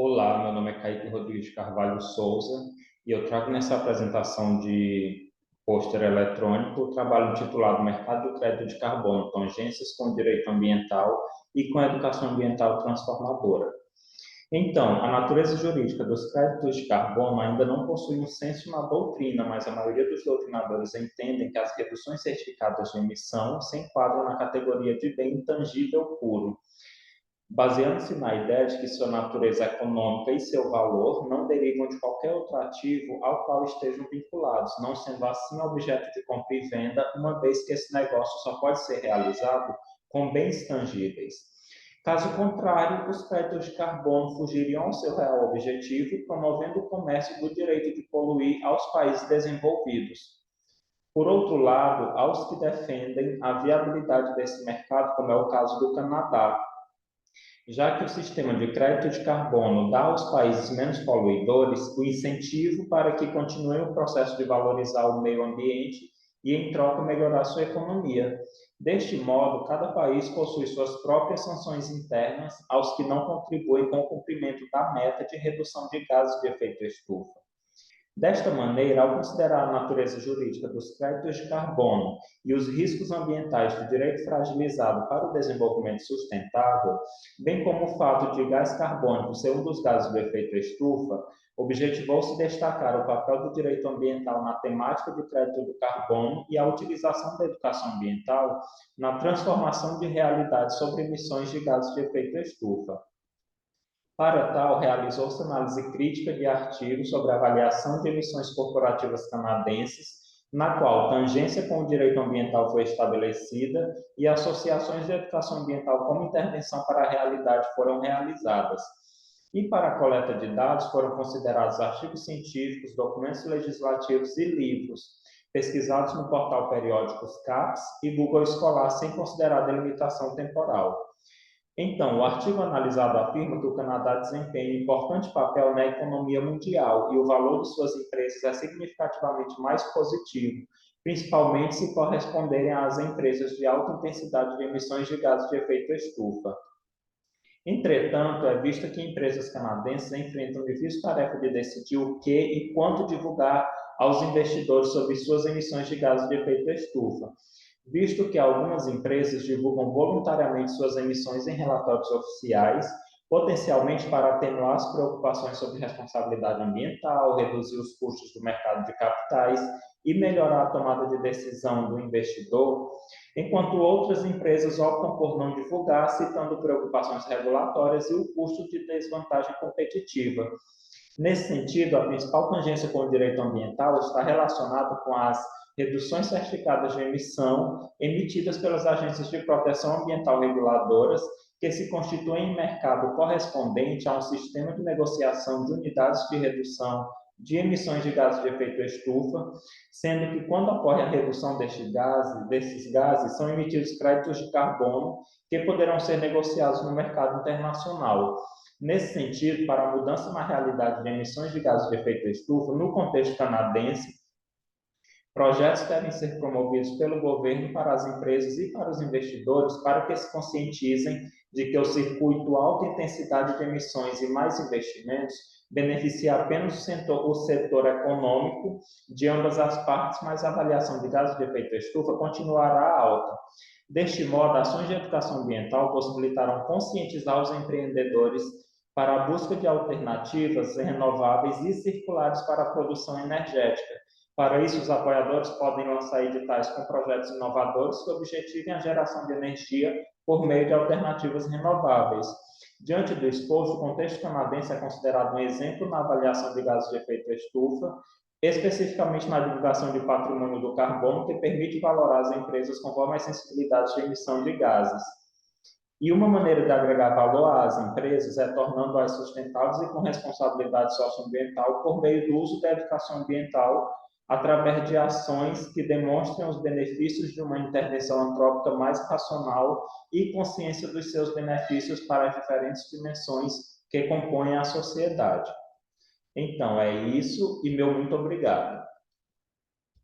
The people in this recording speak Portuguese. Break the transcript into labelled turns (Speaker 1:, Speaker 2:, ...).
Speaker 1: Olá, meu nome é Kaique Rodrigues de Carvalho Souza e eu trago nessa apresentação de pôster eletrônico o trabalho intitulado Mercado de Crédito de Carbono, Tangências com o Direito Ambiental e com a Educação Ambiental Transformadora. Então, a natureza jurídica dos créditos de carbono ainda não possui um senso na doutrina, mas a maioria dos doutrinadores entendem que as reduções certificadas de emissão se enquadram na categoria de bem intangível puro, baseando-se na ideia de que sua natureza econômica e seu valor não derivam de qualquer outro ativo ao qual estejam vinculados, não sendo assim objeto de compra e venda, uma vez que esse negócio só pode ser realizado com bens tangíveis. Caso contrário, os créditos de carbono fugiriam ao seu real objetivo, promovendo o comércio do direito de poluir aos países desenvolvidos. Por outro lado, aos que defendem a viabilidade desse mercado, como é o caso do Canadá, já que o sistema de crédito de carbono dá aos países menos poluidores o incentivo para que continuem o processo de valorizar o meio ambiente e, em troca, melhorar sua economia. Deste modo, cada país possui suas próprias sanções internas aos que não contribuem com o cumprimento da meta de redução de gases de efeito estufa. Desta maneira, ao considerar a natureza jurídica dos créditos de carbono e os riscos ambientais do direito fragilizado para o desenvolvimento sustentável, bem como o fato de gás carbônico ser um dos gases do efeito estufa, objetivou-se destacar o papel do direito ambiental na temática do crédito do carbono e a utilização da educação ambiental na transformação de realidade sobre emissões de gases de efeito estufa. Para tal, realizou-se análise crítica de artigos sobre a avaliação de emissões corporativas canadenses, na qual tangência com o direito ambiental foi estabelecida e associações de educação ambiental como intervenção para a realidade foram realizadas. E para a coleta de dados foram considerados artigos científicos, documentos legislativos e livros, pesquisados no portal Periódicos CAPES e Google Scholar, sem considerar delimitação temporal. Então, o artigo analisado afirma que o Canadá desempenha um importante papel na economia mundial e o valor de suas empresas é significativamente mais positivo, principalmente se corresponderem às empresas de alta intensidade de emissões de gases de efeito estufa. Entretanto, é visto que empresas canadenses enfrentam difícil tarefa de decidir o que e quanto divulgar aos investidores sobre suas emissões de gases de efeito estufa, visto que algumas empresas divulgam voluntariamente suas emissões em relatórios oficiais, potencialmente para atenuar as preocupações sobre responsabilidade ambiental, reduzir os custos do mercado de capitais e melhorar a tomada de decisão do investidor, enquanto outras empresas optam por não divulgar, citando preocupações regulatórias e o custo de desvantagem competitiva. Nesse sentido, a principal tangência com o direito ambiental está relacionada com as reduções certificadas de emissão emitidas pelas agências de proteção ambiental reguladoras, que se constituem em mercado correspondente a um sistema de negociação de unidades de redução de emissões de gases de efeito estufa, sendo que quando ocorre a redução desses gases são emitidos créditos de carbono que poderão ser negociados no mercado internacional. Nesse sentido, para a mudança na realidade de emissões de gases de efeito estufa, no contexto canadense, projetos devem ser promovidos pelo governo para as empresas e para os investidores para que se conscientizem de que o circuito alta intensidade de emissões e mais investimentos beneficia apenas o setor econômico de ambas as partes, mas a avaliação de gases de efeito estufa continuará alta. Deste modo, ações de educação ambiental possibilitarão conscientizar os empreendedores para a busca de alternativas renováveis e circulares para a produção energética. Para isso, os apoiadores podem lançar editais com projetos inovadores que objetivem a geração de energia por meio de alternativas renováveis. Diante do exposto, o contexto canadense é considerado um exemplo na avaliação de gases de efeito estufa, especificamente na divulgação de patrimônio do carbono, que permite valorar as empresas conforme as sensibilidades de emissão de gases. E uma maneira de agregar valor às empresas é tornando-as sustentáveis e com responsabilidade socioambiental por meio do uso da educação ambiental através de ações que demonstrem os benefícios de uma intervenção antrópica mais racional e consciência dos seus benefícios para as diferentes dimensões que compõem a sociedade. Então, é isso e meu muito obrigado.